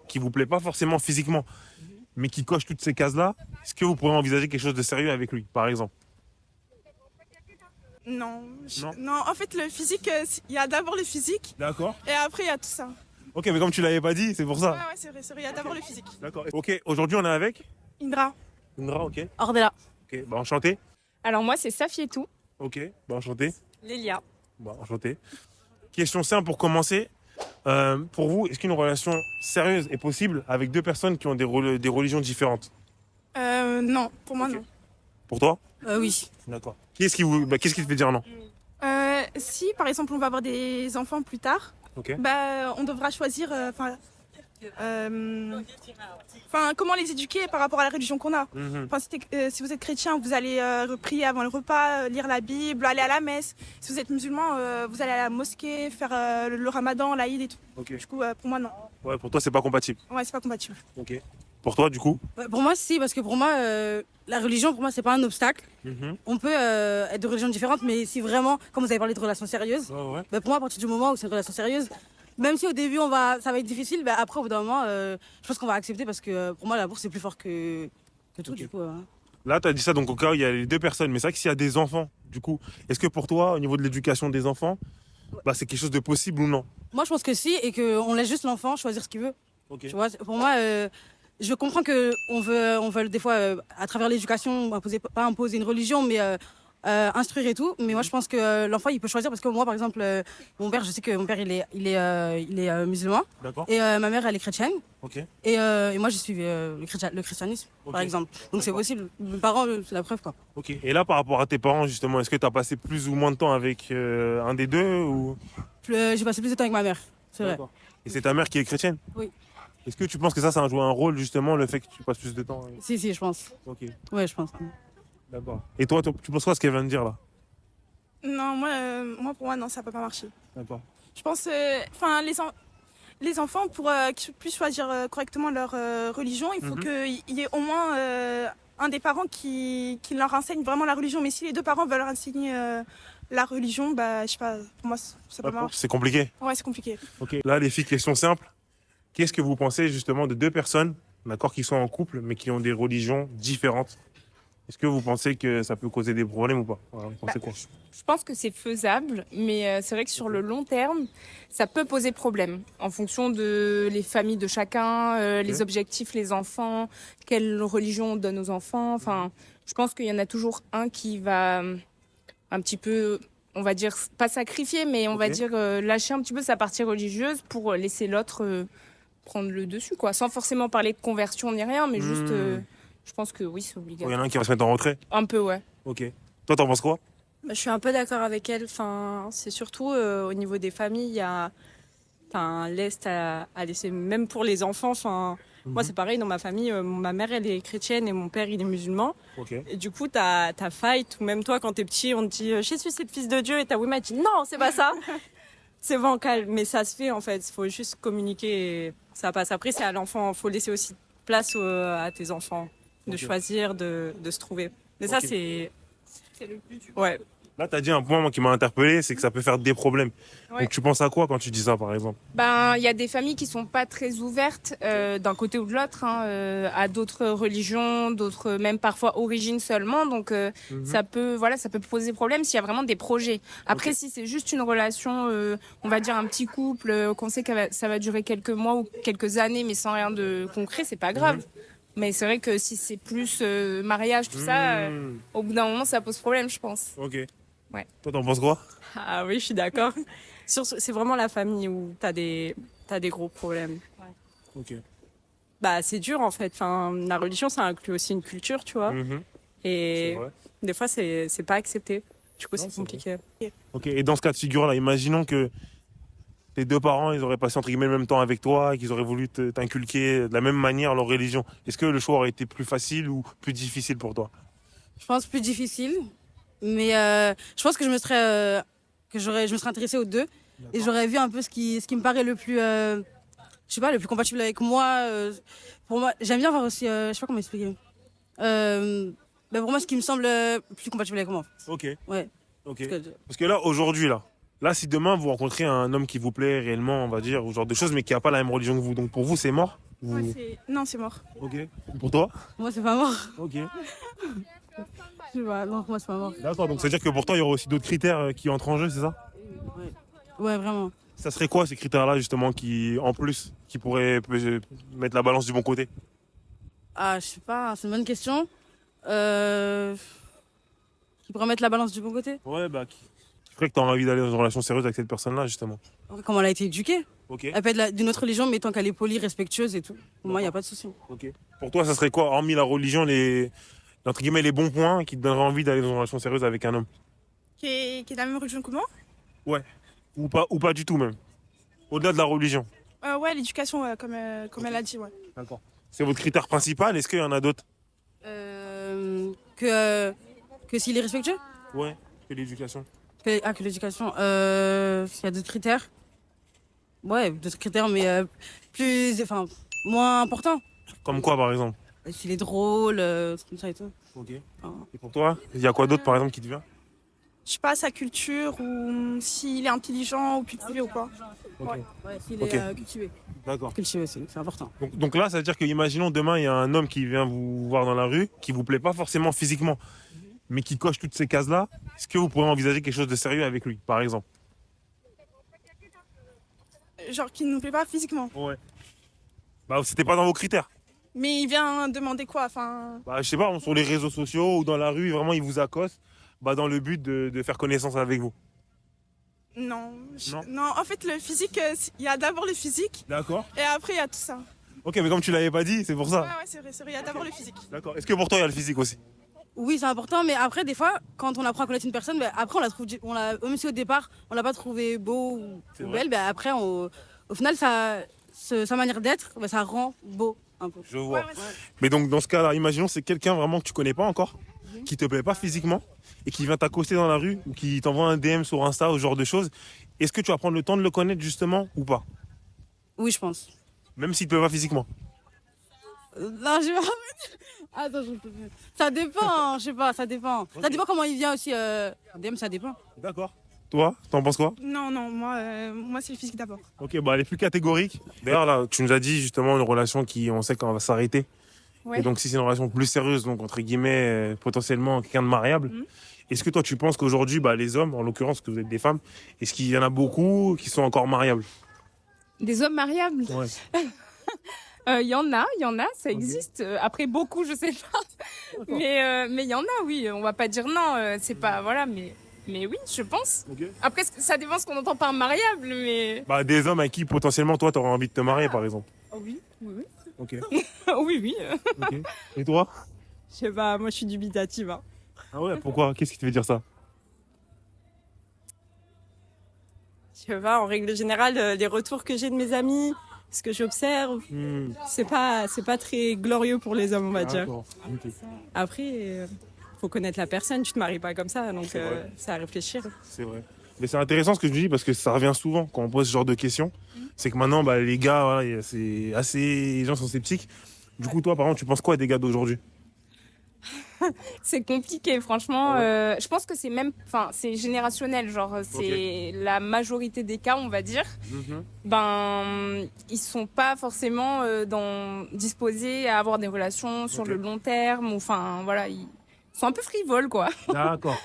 qui vous plaît pas forcément physiquement, mais qui coche toutes ces cases-là, est-ce que vous pourrez envisager quelque chose de sérieux avec lui, par exemple? Non. Non. Non, en fait, le physique, il y a d'abord le physique D'accord. et après, il y a tout ça. Ok, mais comme tu l'avais pas dit, c'est pour Ouais, ça. ouais, c'est vrai, il y a d'abord le physique. D'accord. Ok, aujourd'hui on est avec Indra. Indra, ok. Ordela. Ok, bah enchanté. Alors moi, c'est Safi et tout. Ok, bah enchanté. Lélia. Bah enchanté. Question simple pour commencer. Pour vous, est-ce qu'une relation sérieuse est possible avec deux personnes qui ont des religions différentes? Non, pour moi, Ok. non. Pour toi? Oui. D'accord. Qu'est-ce qui te fait dire non? Si, par exemple, on va avoir des enfants plus tard, Ok. bah, on devra choisir comment les éduquer par rapport à la religion qu'on a. Mhm. Enfin, si vous êtes chrétien, vous allez prier avant le repas, lire la Bible, aller à la messe. Si vous êtes musulman, vous allez à la mosquée, faire le ramadan, l'Aïd et tout. Ok. Du coup, pour moi, non. Ouais, pour toi, c'est pas compatible. Ouais, c'est pas compatible. Ok. Pour toi, du coup? Pour moi, si, parce que pour moi, la religion, pour moi, c'est pas un obstacle. Mhm. On peut être de religions différentes, mais si vraiment, comme vous avez parlé de relations sérieuses, Ouais, ouais. pour moi, à partir du moment où c'est une relation sérieuse, même si au début, ça va être difficile, après, au bout d'un moment, je pense qu'on va accepter parce que pour moi, l'amour, c'est plus fort que tout, Ok. du coup. Hein. Là, tu as dit ça, donc au cas où il y a les deux personnes. Mais c'est vrai que s'il y a des enfants, du coup, est-ce que pour toi, au niveau de l'éducation des enfants, bah, c'est quelque chose de possible ou non? Moi, je pense que si, et qu'on laisse juste l'enfant choisir ce qu'il veut. Ok. Tu vois, pour moi, je comprends qu'on veut des fois, à travers l'éducation, pas imposer une religion, mais instruire et tout. Mais moi, je pense que l'enfant, il peut choisir parce que moi, par exemple, mon père, je sais que mon père, il est musulman D'accord. et ma mère, elle est chrétienne. Ok. Et moi, je suis le christianisme, Ok. par exemple. Donc, c'est D'accord. possible. Mes parents, c'est la preuve, quoi. Ok. Et là, par rapport à tes parents, justement, est-ce que tu as passé plus ou moins de temps avec un des deux ou... J'ai passé plus de temps avec ma mère, c'est vrai. D'accord. Et c'est ta mère qui est chrétienne? Oui. Est-ce que tu penses que ça a joué un rôle, justement, le fait que tu passes plus de temps avec... Si, je pense. Ok. Ouais, je pense. D'accord. Et toi, tu penses quoi ce qu'elle vient de dire là? Non, moi, pour moi, non, ça peut pas marcher. D'accord. Je pense, les enfants, pour qu'ils puissent choisir correctement leur religion, il faut Mhm. qu'il y ait au moins un des parents qui leur enseigne vraiment la religion. Mais si les deux parents veulent leur enseigner la religion, bah, je sais pas, pour moi, ça peut pas marcher. C'est compliqué. Ouais, c'est compliqué. Ok. Là, les filles, question simple. Qu'est-ce que vous pensez justement de deux personnes, d'accord, qui sont en couple, mais qui ont des religions différentes? Est-ce que vous pensez que ça peut causer des problèmes ou pas? Voilà, vous pensez quoi? Je pense que c'est faisable, mais c'est vrai que sur le long terme, ça peut poser problème en fonction de les familles de chacun, les objectifs, les enfants, quelle religion on donne aux enfants. Enfin, je pense qu'il y en a toujours un qui va un petit peu, on va dire, pas sacrifier, mais on va Ok. dire lâcher un petit peu sa partie religieuse pour laisser l'autre prendre le dessus, quoi. Sans forcément parler de conversion ni rien, mais juste, je pense que oui, c'est Il y obligatoire. en a un qui va se mettre en retrait. Un peu, ouais. Ok. Toi, t'en penses quoi? Je suis un peu d'accord avec elle. Enfin, c'est surtout au niveau des familles, il y a un lest à laisser, même pour les enfants. Enfin, moi, c'est pareil, dans ma famille, ma mère, elle est chrétienne et mon père, il est musulman. Ok. Et du coup, t'as fight, ou même toi, quand t'es petit, on te dit « Jésus, c'est le fils de Dieu », et ta Wima dit « Non, c'est pas ça !» C'est bancal, mais ça se fait, en fait. Il faut juste communiquer et ça passe. Après, c'est à l'enfant. Il faut laisser aussi place à tes enfants de Ok. choisir, de se trouver. Mais ça, Ok. c'est le but. Ouais. Là, tu as dit un point moi, qui m'a interpellé, c'est que ça peut faire des problèmes. Ouais. Donc, tu penses à quoi quand tu dis ça, par exemple? Ben, il y a des familles qui sont pas très ouvertes d'un côté ou de l'autre à d'autres religions, d'autres même parfois origines seulement. Donc ça peut poser problème s'il y a vraiment des projets. Après, Ok. si c'est juste une relation, on va dire un petit couple, qu'on sait que ça va durer quelques mois ou quelques années, mais sans rien de concret, c'est pas grave. Mais c'est vrai que si c'est plus mariage, tout ça, au bout d'un moment, ça pose problème, je pense. Ok. Ouais. Toi, t'en penses quoi? Ah oui, je suis d'accord. C'est vraiment la famille où t'as des gros problèmes. Ok. Bah, c'est dur en fait. Enfin, la religion, ça inclut aussi une culture, tu vois. Mhm. C'est Et vrai. des fois, c'est pas accepté. Du coup, Non, c'est c'est compliqué. Ok. Et dans ce cas de figure-là, imaginons que tes deux parents, ils auraient passé entre guillemets le même temps avec toi, et qu'ils auraient voulu t'inculquer de la même manière leur religion. Est-ce que le choix aurait été plus facile ou plus difficile pour toi? Je pense plus difficile, mais je pense que je me serais intéressée aux deux et j'aurais vu un peu ce qui me paraît le plus, je sais pas, le plus compatible avec moi. Pour moi, j'aime bien voir aussi, je sais pas comment expliquer. Mais pour moi, ce qui me semble plus compatible avec moi. Ok. Ouais. Ok. Parce que- Parce que là, aujourd'hui, là, si demain vous rencontrez un homme qui vous plaît réellement, on va dire, ou ce genre de choses, mais qui n'a pas la même religion que vous, donc pour vous, c'est mort? Ou- Non, c'est mort. Ok. Pour toi? Moi, c'est pas mort. Ok. Je sais pas, non, pour moi, c'est pas mort. D'accord, donc ça veut dire que pour toi, il y aura aussi d'autres critères qui entrent en jeu, c'est ça? Ouais, vraiment. Ça serait quoi ces critères-là, justement, qui, en plus, qui pourraient mettre la balance du bon côté? Ah, je sais pas, c'est une bonne question. Qui pourrait mettre la balance du bon côté? Ouais, bah, qui ferait que tu as envie d'aller dans une relation sérieuse avec cette personne-là, justement. Comment elle a été éduquée. Ok. Elle peut être d'une autre religion, mais tant qu'elle est polie, respectueuse et tout. Pour moi, il n'y a pas de souci. Ok. Pour toi, ça serait quoi, hormis la religion, entre guillemets, les bons points qui te donneraient envie d'aller dans une relation sérieuse avec un homme? Qui est de la même religion que moi. Ou pas du tout, même. Au-delà de la religion. Ouais, l'éducation, comme elle a dit, ouais. D'accord. C'est votre critère principal? Est-ce qu'il y en a d'autres? Que s'il est respectueux? Ouais, que l'éducation. Que l'éducation. Il y a d'autres critères. Ouais, d'autres critères, mais moins importants. Comme quoi, par exemple? S'il est drôle, comme ça et tout. Ok. Ah. Et pour toi, il y a quoi d'autre, par exemple, qui te vient? Je sais pas, sa culture ou s'il est intelligent ou cultivé ou pas. Ok. Ouais, s'il Ok. est cultivé. D'accord. Cultivé, c'est important. Donc là, ça veut dire que, imaginons demain, il y a un homme qui vient vous voir dans la rue, qui vous plaît pas forcément physiquement, mais qui coche toutes ces cases-là. Est-ce que vous pourrez envisager quelque chose de sérieux avec lui, par exemple? Genre qui ne nous plaît pas physiquement. Ouais. Bah, c'était pas dans vos critères. Mais il vient demander quoi, enfin... Bah, je sais pas, sur les réseaux sociaux ou dans la rue, vraiment, il vous accoste, bah, dans le but de faire connaissance avec vous. Non. Non. Non, en fait, le physique, il y a d'abord le physique D'accord. et après, il y a tout ça. Ok, mais comme tu l'avais pas dit, c'est pour Ouais, ça. ouais, c'est vrai, il y a d'abord le physique. D'accord. Est-ce que pour toi, il y a le physique aussi? Oui, c'est important, mais après, des fois, quand on apprend à connaître une personne, ben, après, même si au départ, on l'a pas trouvé beau C'est ou vrai. belle, ben, après, au final, sa manière d'être, ben, ça rend beau un peu. Je vois. Ouais, ouais, Mais donc, dans ce cas-là, imaginons c'est quelqu'un vraiment que tu connais pas encore, qui te plaît pas physiquement, et qui vient t'accoster dans la rue, ou qui t'envoie un DM sur Insta, ou ce genre de choses. Est-ce que tu vas prendre le temps de le connaître justement, ou pas? Oui, je pense. Même s'il te plaît pas physiquement. Non, je vais pas. Attends, je peux plus. Ça dépend, je sais pas, ça dépend. Ok. Ça dépend comment il vient aussi. DM, ça dépend. D'accord. Toi, t'en penses quoi? Non, non, moi c'est le physique d'abord. Ok, bah elle est plus catégorique. D'ailleurs, là, tu nous as dit justement une relation qui, on sait qu'on va s'arrêter. Ouais. Et donc, si c'est une relation plus sérieuse, donc entre guillemets, potentiellement quelqu'un de mariable, Mhm. est-ce que toi, tu penses qu'aujourd'hui, bah, les hommes, en l'occurrence, que vous êtes des femmes, est-ce qu'il y en a beaucoup qui sont encore mariables? Des hommes mariables? Ouais. Il y en a, ça existe. Après beaucoup, je sais pas. Mais il y en a, oui. On va pas dire non, c'est pas voilà, mais oui, je pense. Ok. Après, ça dépend ce qu'on entend par mariable, mais Bah, des hommes à qui potentiellement toi, t'aurais envie de te marier, par exemple. oui, oui, Ok. oui, oui, oui. Ok. Et toi? Je sais pas, moi je suis dubitative. Hein. Ah ouais, pourquoi? Qu'est-ce qui te fait dire ça? Je sais pas, en règle générale, les retours que j'ai de mes amis, ce que j'observe, Hmm. c'est pas très glorieux pour les hommes, on va dire. D'accord. Ok. Après, faut connaître la personne, tu te maries pas comme ça, donc C'est vrai. c'est à réfléchir. C'est vrai. Mais c'est intéressant ce que je dis parce que ça revient souvent quand on pose ce genre de questions. C'est que maintenant, bah, les gars, voilà, c'est assez, les gens sont sceptiques. Du coup, toi, par exemple, tu penses quoi des gars d'aujourd'hui? C'est compliqué, franchement. Ouais. Je pense que c'est même, enfin, c'est générationnel, genre c'est la majorité des cas, on va dire. Ben, ils sont pas forcément disposés à avoir des relations sur Ok. le long terme. Ou, enfin, voilà, ils sont un peu frivoles, quoi. D'accord.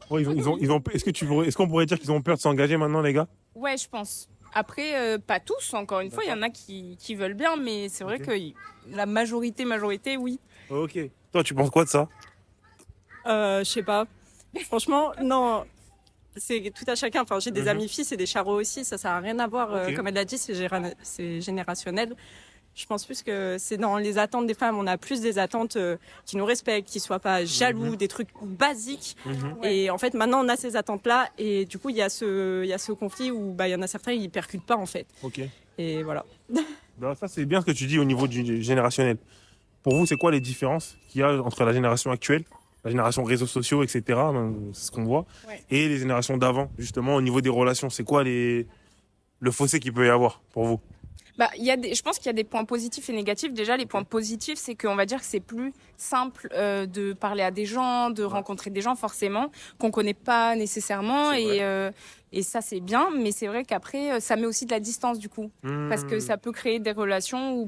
Ouais, est-ce qu'on pourrait dire qu'ils ont peur de s'engager maintenant, les gars? Ouais, je pense. Après, pas tous, encore une fois, il y en a qui veulent bien, mais c'est vrai Ok. que la majorité, oui. Ok. Toi, tu penses quoi de ça? Je sais pas. Franchement, non. C'est tout à chacun. Enfin, j'ai des Mhm. amis fils et des charros aussi. Ça n'a rien à voir. Ok. Comme elle l'a dit, c'est générationnel. Je pense plus que c'est dans les attentes des femmes. On a plus des attentes qui nous respectent, qui soient pas jaloux, Mhm. des trucs basiques. Mhm. Et en fait, maintenant, on a ces attentes-là. Et du coup, il y a ce conflit où bah, il y en a certains, ils percutent pas, en fait. Ok. Et voilà. Ben, ça, c'est bien ce que tu dis au niveau du générationnel. Pour vous, c'est quoi les différences qu'il y a entre la génération actuelle, la génération réseaux sociaux, etc., c'est ce qu'on voit, Ouais. et les générations d'avant, justement, au niveau des relations? C'est quoi le fossé qu'il peut y avoir pour vous? Bah, je pense qu'il y a des points positifs et négatifs. Déjà, les points positifs, c'est qu'on va dire que c'est plus simple de parler à des gens, de rencontrer des gens forcément qu'on connaît pas nécessairement et ça c'est bien. Mais c'est vrai qu'après, ça met aussi de la distance du coup, parce que ça peut créer des relations où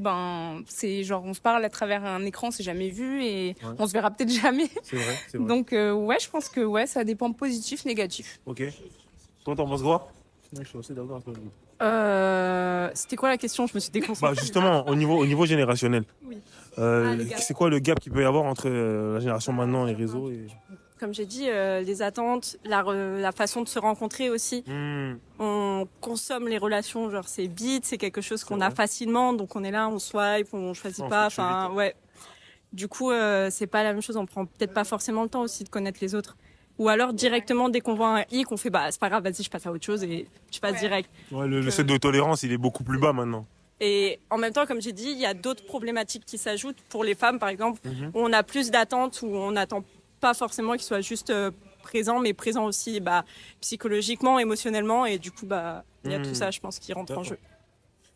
c'est genre on se parle à travers un écran, c'est jamais vu et on se verra peut-être jamais. C'est vrai, c'est vrai. Donc ouais, je pense que ça a des points positifs, négatifs. Ok. Toi, t'en penses quoi? Je suis assez d'accord avec toi. C'était quoi la question? Je me suis déconcentrée. Bah justement, au niveau générationnel, Oui. Le gap. c'est quoi le gap qu'il peut y avoir entre la génération maintenant, les réseaux et... Comme j'ai dit, les attentes, la façon de se rencontrer aussi. On consomme les relations, genre c'est vite, c'est quelque chose qu'on a facilement, donc on est là, on swipe, on choisit pas. Enfin, ouais. Du coup, c'est pas la même chose. On prend peut-être pas forcément le temps aussi de connaître les autres. Ou alors directement dès qu'on voit un hic, on fait bah c'est pas grave, vas-y, je passe à autre chose et je passe direct. Ouais, le seuil de tolérance, il est beaucoup plus bas maintenant. Et en même temps, comme j'ai dit, il y a d'autres problématiques qui s'ajoutent pour les femmes, par exemple, où on a plus d'attentes, où on n'attend pas forcément qu'ils soient juste présents, mais présents aussi psychologiquement, émotionnellement, et du coup, il y a tout ça, je pense, qui rentre en jeu.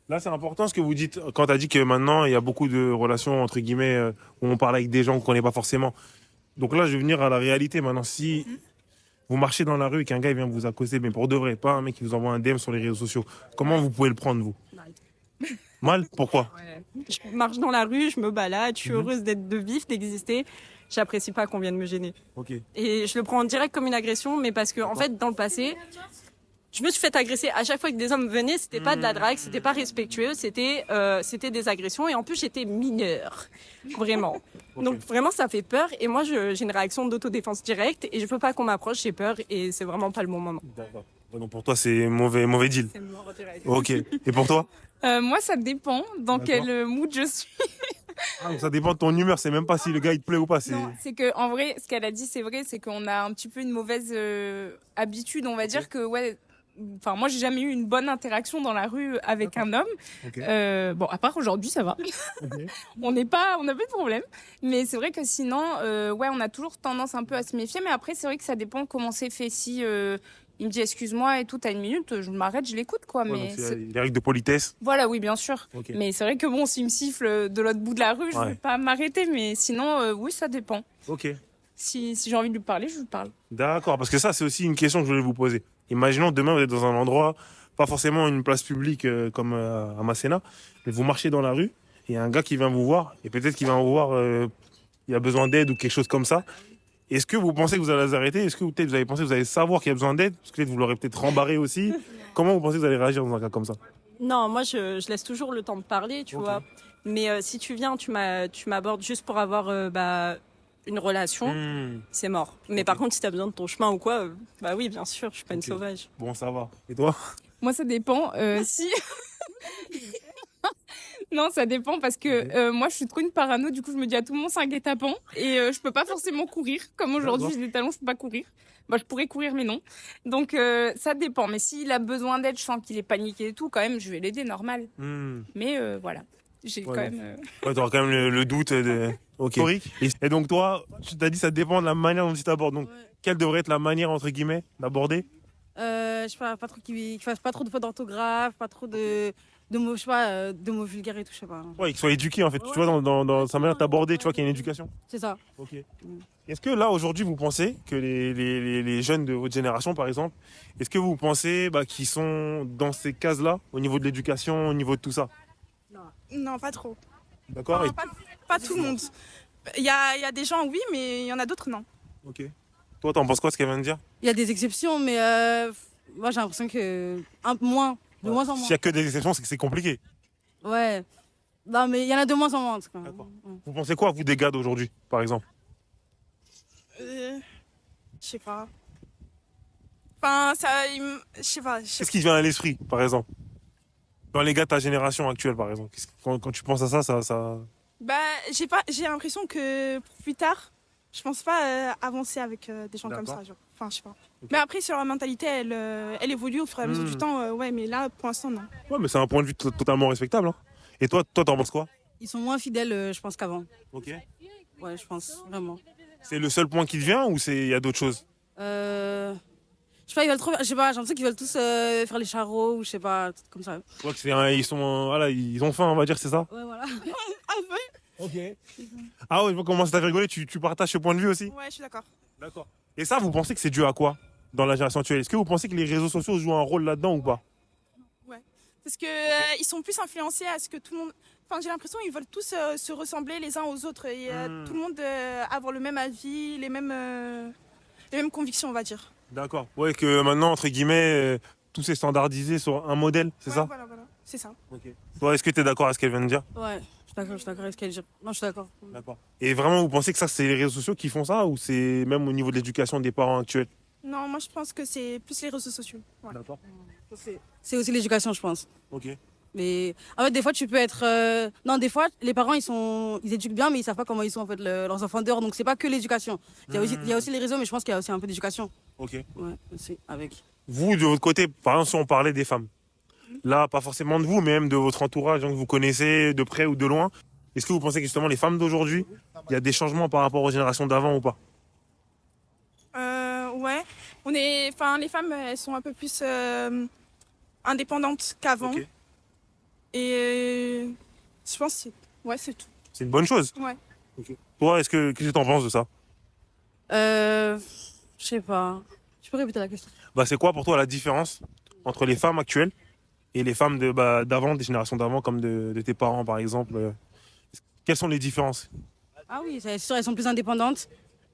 Là, c'est important ce que vous dites quand tu as dit que maintenant, il y a beaucoup de relations, entre guillemets, où on parle avec des gens qu'on ne connaît pas forcément. Donc là, je vais venir à la réalité maintenant. Si vous marchez dans la rue et qu'un gars il vient vous accoster, mais pour de vrai, pas un mec qui vous envoie un DM sur les réseaux sociaux, comment vous pouvez le prendre, vous? Mal? Pourquoi? Je marche dans la rue, je me balade, je suis heureuse de vivre, d'exister. J'apprécie pas qu'on vienne me gêner. Ok. Et je le prends en direct comme une agression, mais parce que, en fait, dans le passé, je me suis fait agresser. À chaque fois que des hommes venaient, c'était pas de la drague, c'était pas respectueux, c'était des agressions. Et en plus, j'étais mineure. Vraiment. Donc, vraiment, ça fait peur. Et moi, j'ai une réaction d'autodéfense directe et je peux pas qu'on m'approche, j'ai peur et c'est vraiment pas le bon moment. D'accord. Donc pour toi, c'est mauvais deal. C'est mort direct. Ok. Et pour toi? Moi, ça dépend dans quel mood je suis. Ah, donc ça dépend de ton humeur, c'est même pas si le gars il te plaît ou pas. Non, c'est que en vrai, ce qu'elle a dit, c'est vrai, c'est qu'on a un petit peu une mauvaise habitude, on va dire que Enfin, moi, j'ai jamais eu une bonne interaction dans la rue avec un homme. Bon, à part aujourd'hui, ça va. On n'a pas de problème. Mais c'est vrai que sinon, on a toujours tendance un peu à se méfier. Mais après, c'est vrai que ça dépend comment c'est fait. Si il me dit excuse-moi et tout, t'as une minute, je m'arrête, je l'écoute, quoi. Mais les règles de politesse. voilà, oui, bien sûr. Mais c'est vrai que bon, s'il me siffle de l'autre bout de la rue, je vais pas m'arrêter. Mais sinon, oui, ça dépend. Ok. Si j'ai envie de lui parler, je lui parle. D'accord, parce que ça, c'est aussi une question que je voulais vous poser. Imaginons demain, vous êtes dans un endroit, pas forcément une place publique comme à Masséna, mais vous marchez dans la rue, et il y a un gars qui vient vous voir, et peut-être qu'il vient vous voir, il a besoin d'aide ou quelque chose comme ça. Est-ce que vous pensez que vous allez vous arrêter? Est-ce que peut-être vous avez pensé que vous allez savoir qu'il y a besoin d'aide? Parce que peut-être vous l'aurez peut-être rembarré aussi. Comment vous pensez que vous allez réagir dans un cas comme ça? Non, moi, je laisse toujours le temps de parler, tu vois. Mais si tu viens, tu m'abordes juste pour avoir une relation, c'est mort. Mais par contre, si tu as besoin de ton chemin ou quoi, bah oui, bien sûr, je suis pas une sauvage. Bon, ça va. Et toi? Moi, ça dépend. Si... Non, ça dépend parce que moi, je suis trop une parano. Du coup, je me dis à tout le monde, c'est un guet-apens. Et je peux pas forcément courir. Comme aujourd'hui, j'ai des talons, je peux pas courir. Bah, je pourrais courir, mais non. Donc, ça dépend. Mais s'il a besoin d'aide, je sens qu'il est paniqué et tout, quand même, je vais l'aider, normal. Mais voilà. J'ai quand même... t'auras quand même le doute. Ok. Et donc, toi, tu t'as dit ça dépend de la manière dont tu t'abordes. Donc, quelle devrait être la manière, entre guillemets, d'aborder? Je sais pas trop qu'il fasse pas trop de fautes d'orthographe, pas trop de mots, je sais pas, de mots vulgaires et tout, je sais pas. Ouais, qu'il soit éduqué, en fait. Tu vois, dans sa manière de t'aborder, tu vois qu'il y a une éducation. C'est ça. Ok. Est-ce que là, aujourd'hui, vous pensez que les jeunes de votre génération, par exemple, est-ce que vous pensez qu'ils sont dans ces cases-là, au niveau de l'éducation, au niveau de tout ça? Non, pas trop. D'accord. Enfin, pas tout le monde. Il y a des gens, oui, mais il y en a d'autres, non. Ok. Toi, t'en penses quoi, ce qu'elle vient de dire? Il y a des exceptions, mais moi j'ai l'impression que de moins en moins. S'il y a que des exceptions, c'est que c'est compliqué. Ouais. Non, mais il y en a de moins en moins, en tout cas. D'accord. Vous pensez quoi, vous, des gars d'aujourd'hui, par exemple? Je sais pas. Enfin, je sais pas. Qu'est-ce qui te vient à l'esprit, par exemple? Dans les gars de ta génération actuelle, par exemple. Quand tu penses à ça... Bah, j'ai l'impression que pour plus tard, je pense pas avancer avec des gens comme ça, genre. Enfin, je sais pas. Okay. Mais après, sur leur mentalité, elle évolue au fur et à mesure du temps. Ouais, mais là, pour l'instant, non. Ouais, mais c'est un point de vue totalement respectable. Hein. Et toi, t'en penses quoi? Ils sont moins fidèles, je pense, qu'avant. Ok. Ouais, je pense, vraiment. C'est le seul point qui te vient ou il y a d'autres choses? Je Je sais pas, ils veulent trop, je sais pas, j'ai l'impression qu'ils veulent tous faire les charros ou je sais pas, comme ça. Je crois que ils sont, voilà, ils ont faim, on va dire, c'est ça? Ouais, voilà. Ok. Ah ouais, je vois comment ça t'a fait rigoler, tu partages ce point de vue aussi? Ouais, je suis d'accord. D'accord. Et ça, vous pensez que c'est dû à quoi dans la génération actuelle? Est-ce que vous pensez que les réseaux sociaux jouent un rôle là-dedans ou pas? Parce que ils sont plus influencés à ce que tout le monde. Enfin, j'ai l'impression qu'ils veulent tous se ressembler les uns aux autres et tout le monde avoir le même avis, les mêmes convictions, on va dire. D'accord. Ouais, que maintenant, entre guillemets, tout s'est standardisé sur un modèle, c'est Ouais, ça? Voilà, c'est ça. Toi, est-ce que tu es d'accord avec ce qu'elle vient de dire? Ouais, je suis d'accord avec ce qu'elle dit. Non, je suis d'accord. D'accord. Et vraiment, vous pensez que ça, c'est les réseaux sociaux qui font ça ou c'est même au niveau de l'éducation des parents actuels? Non, moi je pense que c'est plus les réseaux sociaux. Ouais. D'accord. C'est aussi l'éducation, je pense. Ok. Mais en fait, des fois, tu peux être. Non, des fois, les parents, ils éduquent bien, mais ils savent pas comment ils sont en fait leurs enfants dehors. Donc, c'est pas que l'éducation. Il y a aussi les réseaux, mais je pense qu'il y a aussi un peu d'éducation. Ok. Ouais, aussi, avec. Vous, de votre côté, par exemple, si on parlait des femmes, là, pas forcément de vous, mais même de votre entourage, gens que vous connaissez de près ou de loin, est-ce que vous pensez que justement les femmes d'aujourd'hui, il y a des changements par rapport aux générations d'avant ou pas? Ouais. Enfin, les femmes, elles sont un peu plus indépendantes qu'avant. Ok. Et je pense que c'est tout. C'est une bonne chose. Ouais. Toi, qu'est-ce que t'en penses de ça? Je sais pas. Tu peux répéter la question? Bah, c'est quoi pour toi la différence entre les femmes actuelles et les femmes d'avant, des générations d'avant, comme de tes parents par exemple? Quelles sont les différences? Ah oui, c'est sûr, elles sont plus indépendantes.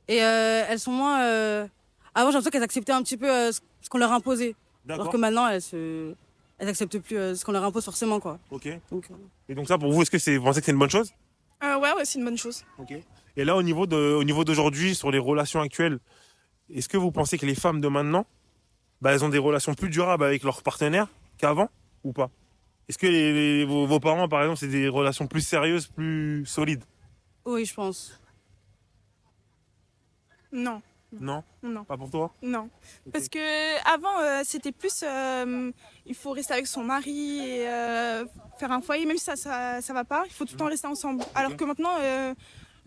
Et elles sont moins. Avant, j'ai l'impression qu'elles acceptaient un petit peu ce qu'on leur imposait. Alors que maintenant, elles acceptent plus ce qu'on leur impose forcément, quoi. Ok. Donc, Et donc ça, pour vous, vous pensez que c'est une bonne chose? Ouais, c'est une bonne chose. Ok. Et là, au niveau d'aujourd'hui, sur les relations actuelles, est-ce que vous pensez que les femmes de maintenant, bah, elles ont des relations plus durables avec leurs partenaires qu'avant ou pas? Est-ce que vos parents, par exemple, c'est des relations plus sérieuses, plus solides? oui, je pense. Non, Non? non, Pas pour toi? non. Parce que avant, c'était plus, il faut rester avec son mari et faire un foyer, même si ça va pas, il faut tout le temps rester ensemble. Alors que maintenant,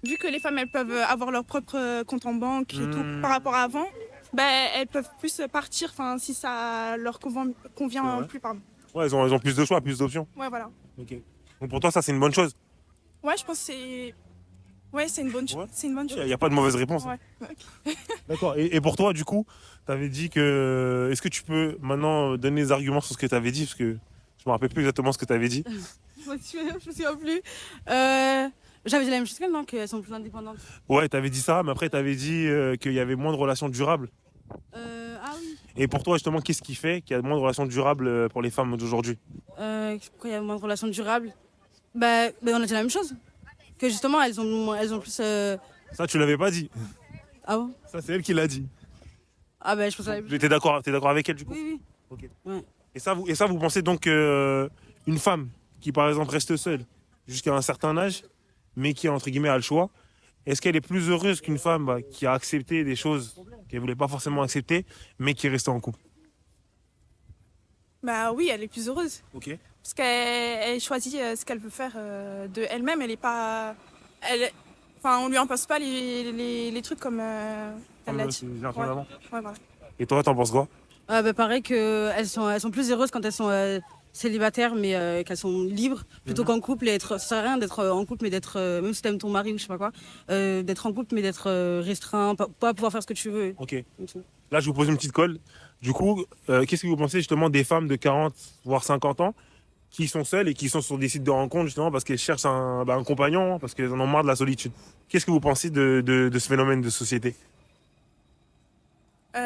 vu que les femmes, elles peuvent avoir leur propre compte en banque et tout, par rapport à avant, ben, elles peuvent plus partir, enfin, si ça leur convient plus, pardon. Ouais, elles ont plus de choix, plus d'options. Ouais, voilà. Ok. Donc pour toi, ça, c'est une bonne chose? Ouais, je pense que c'est... Ouais, c'est une bonne chose. Ouais. C'est une bonne Il chose. n'y a pas de mauvaise réponse. Ouais. D'accord. Et pour toi, du coup, tu avais dit que... Est-ce que tu peux maintenant donner des arguments sur ce que tu avais dit? Parce que je me rappelle plus exactement ce que tu avais dit. Je me souviens plus. J'avais dit la même chose qu'elle, non? Qu'elles sont plus indépendantes. Ouais, tu avais dit ça, mais après, tu avais dit qu'il y avait moins de relations durables. Ah oui. Et pour toi, justement, qu'est-ce qui fait qu'il y a moins de relations durables pour les femmes d'aujourd'hui? Quand il y a moins de relations durables, bah, on a dit la même chose. Que justement, elles ont plus. Ça, tu l'avais pas dit. Ah bon? Ça, c'est elle qui l'a dit. Ah ben, je pense que T'es d'accord avec elle, du coup? Oui. Ok. Ouais. Et ça, vous pensez donc qu'une femme qui, par exemple, reste seule jusqu'à un certain âge, mais qui, entre guillemets, a le choix, est-ce qu'elle est plus heureuse qu'une femme qui a accepté des choses qu'elle voulait pas forcément accepter, mais qui est restée en couple? Bah oui, elle est plus heureuse. Ok. Parce qu'elle choisit ce qu'elle veut faire de elle-même. Elle est pas... Enfin, on lui impose pas les trucs comme elle l'a dit. Ouais, voilà. Et toi, t'en penses quoi? Pareil qu'elles sont plus heureuses quand elles sont célibataires, mais qu'elles sont libres, plutôt qu'en couple. Ça sert à rien d'être en couple, mais d'être, même si t'aimes ton mari ou je sais pas quoi, d'être en couple, mais d'être restreint, pas pouvoir faire ce que tu veux. Ok. Là, je vous pose une petite colle. Du coup, qu'est-ce que vous pensez justement des femmes de 40, voire 50 ans qui sont seules et qui sont sur des sites de rencontres justement parce qu'elles cherchent un compagnon, parce qu'elles en ont marre de la solitude? Qu'est-ce que vous pensez de ce phénomène de société? Bah,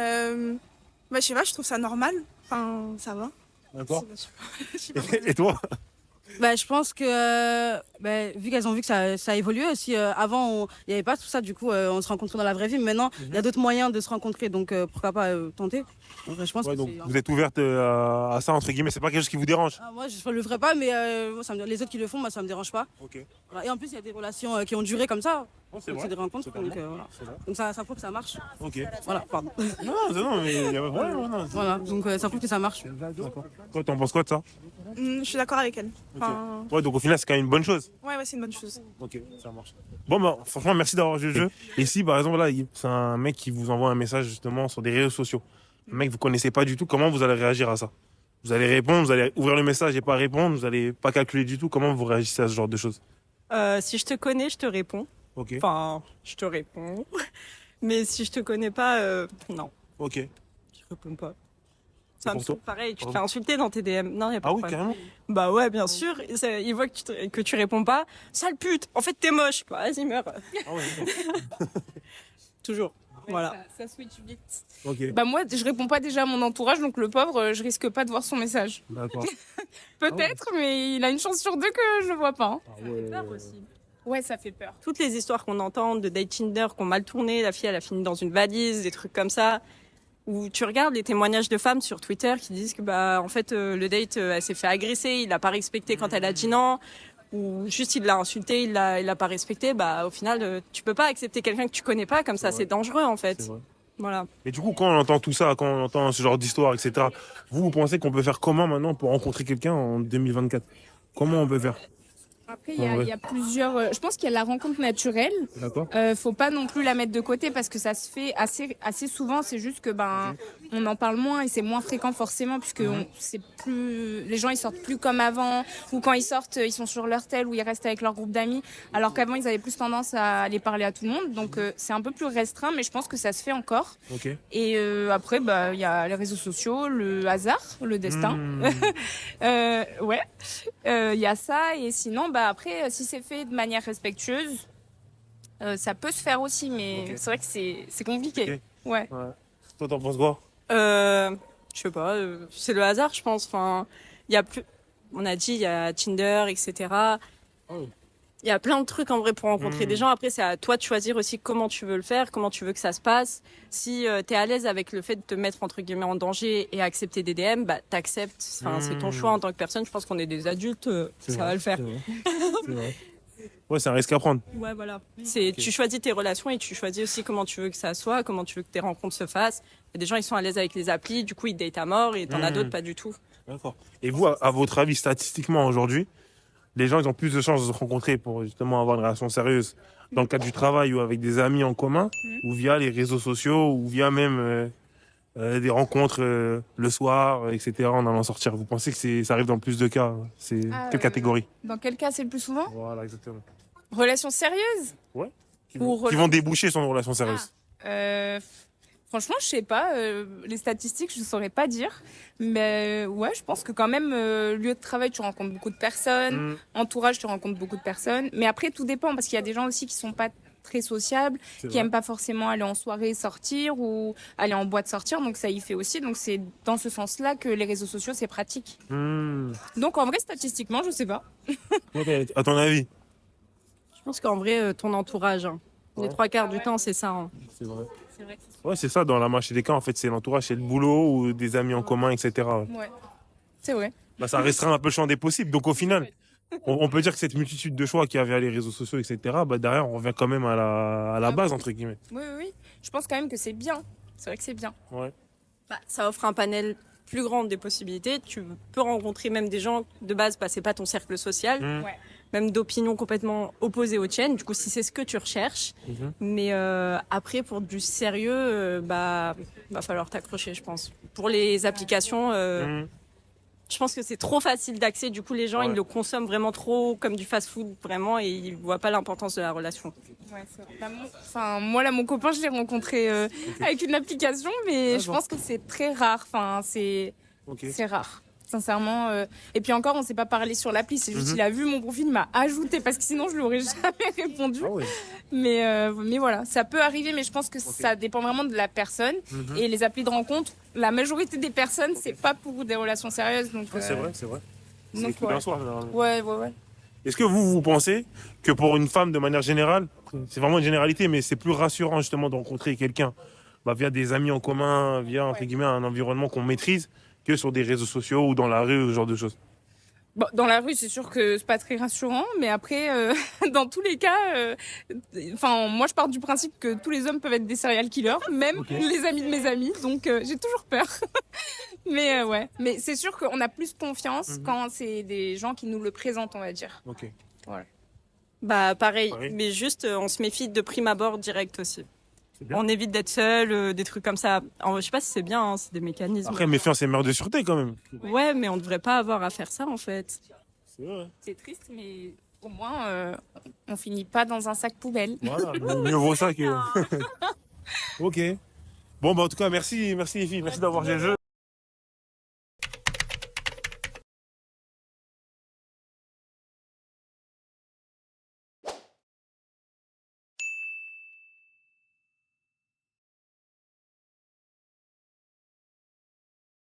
je sais pas, je trouve ça normal. Enfin, ça va. D'accord. Je sais pas. Et toi? Bah, je pense que vu qu'elles ont vu que ça a évolué aussi, avant il n'y avait pas tout ça, du coup on se rencontrait dans la vraie vie, mais maintenant il y a d'autres moyens de se rencontrer, donc pourquoi pas tenter. Donc, je pense Ouais, que donc c'est- vous êtes ouverte à ça, entre guillemets, c'est pas quelque chose qui vous dérange? Moi je ne le ferai pas, mais moi, les autres qui le font, moi ça me dérange pas. Ok. Voilà. Et en plus il y a des relations qui ont duré comme ça, C'est donc vrai. c'est des rencontres, Totalement. donc voilà. C'est vrai. Donc ça prouve que ça marche. Ok. Voilà, pardon. Non, mais il y a pas de problème, non. Voilà, donc ça prouve que ça marche. D'accord. Toi, t'en penses quoi de ça? Je suis d'accord avec elle. Enfin, Ouais, donc au final, c'est quand même une bonne chose. ouais, c'est une bonne chose. Ok, ça marche. Bon, bah, franchement, merci d'avoir joué le jeu. Et si, par exemple, là, c'est un mec qui vous envoie un message justement sur des réseaux sociaux, Un mec que vous connaissez pas du tout, comment vous allez réagir à ça? Vous allez répondre, vous allez ouvrir le message et pas répondre, vous allez pas calculer du tout. Comment vous réagissez à ce genre de choses? Si je te connais, je te réponds. Ok, Enfin, je te réponds. Mais si je te connais pas, non, ok. je réponds pas. Ça me pour toi saoule pareil, tu te Ah fais insulter dans tes DM. Non, y a pas Ah de oui, problème. carrément. Bah ouais, bien sûr. Ils voient que tu réponds pas. Sale pute, en fait t'es moche. Bah, vas-y, meurs. Ah ouais, d'accord. Toujours. Voilà. Ça switch vite. Ok, Bah moi, je réponds pas déjà à mon entourage, donc le pauvre, je risque pas de voir son message. d'accord. Peut-être, mais il a une chance sur deux que je le vois pas. Hein. Ah ouais. Peur aussi. Ouais, ça fait peur. Toutes les histoires qu'on entend de date Tinder qui ont mal tourné, la fille elle a fini dans une valise, des trucs comme ça. Où tu regardes les témoignages de femmes sur Twitter qui disent que bah en fait le date elle s'est fait agresser, il l'a pas respecté quand elle a dit non, ou juste il l'a insulté, il l'a pas respecté. Bah au final tu peux pas accepter quelqu'un que tu connais pas comme ça, C'est c'est dangereux en fait. C'est vrai. Voilà. Mais du coup, quand on entend tout ça, quand on entend ce genre d'histoire, etc., vous pensez qu'on peut faire comment maintenant pour rencontrer quelqu'un en 2024? Comment on peut faire? Après, En vrai. il y a plusieurs. Je pense qu'il y a la rencontre naturelle. D'accord. Faut pas non plus la mettre de côté parce que ça se fait assez souvent. C'est juste que on en parle moins et c'est moins fréquent forcément puisque c'est plus les gens ils sortent plus comme avant ou quand ils sortent ils sont sur leur tel ou ils restent avec leur groupe d'amis alors qu'avant ils avaient plus tendance à aller parler à tout le monde. Donc c'est un peu plus restreint mais je pense que ça se fait encore. Ok. Et après il y a les réseaux sociaux, le hasard, le destin. Mmh. Ouais. Il y a ça et sinon après si c'est fait de manière respectueuse ça peut se faire aussi mais Ok. c'est vrai que c'est compliqué. Ok. Ouais. Ouais. Toi, t'en penses quoi? Je sais pas, c'est le hasard je pense. Enfin, il y a plus, on a dit il y a Tinder etc. Oh. Il y a plein de trucs en vrai pour rencontrer des gens. Après, c'est à toi de choisir aussi comment tu veux le faire, comment tu veux que ça se passe. Si tu es à l'aise avec le fait de te mettre entre guillemets en danger et accepter des DM, bah t'acceptes. Enfin, c'est ton choix en tant que personne. Je pense qu'on est des adultes, C'est ça vrai, va le faire. c'est vrai. C'est vrai. Ouais, c'est un risque à prendre. Ouais, voilà. C'est, Ok. tu choisis tes relations et tu choisis aussi comment tu veux que ça soit, comment tu veux que tes rencontres se fassent. Il y a des gens, ils sont à l'aise avec les applis, du coup, ils datent à mort et t'en as d'autres, pas du tout. D'accord. Et vous, à votre avis, statistiquement aujourd'hui, les gens ils ont plus de chances de se rencontrer pour justement avoir une relation sérieuse dans le cadre du travail ou avec des amis en commun, ou via les réseaux sociaux, ou via même des rencontres le soir, etc. en allant sortir. Vous pensez que ça arrive dans plus de cas? C'est quelle catégorie? Dans quel cas c'est le plus souvent? Voilà, exactement. Relation sérieuse? Qui Ou vont, qui vont déboucher sur une relation sérieuse. Franchement, je sais pas. Les statistiques, je ne saurais pas dire. Mais ouais, je pense que quand même, lieu de travail, tu rencontres beaucoup de personnes. Mmh. Entourage, tu rencontres beaucoup de personnes. Mais après, tout dépend parce qu'il y a des gens aussi qui sont pas très sociables, C'est qui vrai. aiment pas forcément aller en soirée, sortir ou aller en boîte sortir. Donc ça y fait aussi. Donc c'est dans ce sens-là que les réseaux sociaux, c'est pratique. Mmh. Donc en vrai, statistiquement, je sais pas. Ouais, à ton avis? Je pense qu'en vrai, ton entourage, hein. Ouais. Les trois quarts du temps, c'est ça. Hein. C'est vrai. C'est vrai que Ouais, c'est ça, dans la moitié des cas, en fait, c'est l'entourage, c'est le boulot ou des amis en commun, etc. ouais. C'est vrai. Bah, ça restreint un peu le champ des possibles. Donc au final, on peut dire que cette multitude de choix qu'il y avait à les réseaux sociaux, etc., bah, derrière, on revient quand même à la base, entre guillemets. Oui, oui, oui. Je pense quand même que c'est bien. C'est vrai que c'est bien. Ouais. Bah, ça offre un panel plus grand des possibilités. Tu peux rencontrer même des gens de base, bah, c'est pas ton cercle social, Mmh. Ouais. même d'opinions complètement opposées aux tiennes. Du coup, si c'est ce que tu recherches. Mhm. Mais après, pour du sérieux, bah, va falloir t'accrocher, je pense. Pour les applications, Mmh. je pense que c'est trop facile d'accès. Du coup, les gens, Ouais. ils le consomment vraiment trop comme du fast-food, vraiment, et ils voient pas l'importance de la relation. Ouais, c'est vrai. Bah, moi, là, mon copain, je l'ai rencontré avec une application, mais je D'accord. pense que c'est très rare. Enfin, c'est Ok. rare. Sincèrement. Et puis encore, on s'est pas parlé sur l'appli. C'est juste, Mhm. il a vu mon profil, il m'a ajouté parce que sinon, je lui aurais jamais répondu. Ah ouais. Mais voilà, ça peut arriver, mais je pense que ça dépend vraiment de la personne. Mhm. Et les applis de rencontre, la majorité des personnes, c'est pas pour des relations sérieuses. Donc, Ouais, c'est vrai, c'est vrai. C'est donc, les coups ouais. d'un soir, généralement. Ouais, ouais, ouais. Est-ce que vous pensez que pour une femme, de manière générale, c'est vraiment une généralité, mais c'est plus rassurant justement de rencontrer quelqu'un via des amis en commun, via entre guillemets un environnement qu'on maîtrise, que sur des réseaux sociaux ou dans la rue, ce genre de choses? Bon, dans la rue, c'est sûr que c'est pas très rassurant, mais après, dans tous les cas, moi, je pars du principe que tous les hommes peuvent être des serial killers, même les amis de mes amis, donc j'ai toujours peur. Mais ouais, mais c'est sûr qu'on a plus confiance quand c'est des gens qui nous le présentent, on va dire. Ok. Bah, pareil, Pareil. mais juste, on se méfie de prime abord direct aussi. bien. On évite d'être seul, des trucs comme ça. Je sais pas si c'est bien, hein, c'est des mécanismes. Après, méfiance, c'est meurtre de sûreté quand même. Ouais, mais on devrait pas avoir à faire ça en fait. C'est vrai. C'est triste, mais au moins, on finit pas dans un sac poubelle. Voilà, mieux vaut ça que. Ok. Bon, bah, en tout cas, merci les filles. Merci d'avoir joué le jeu.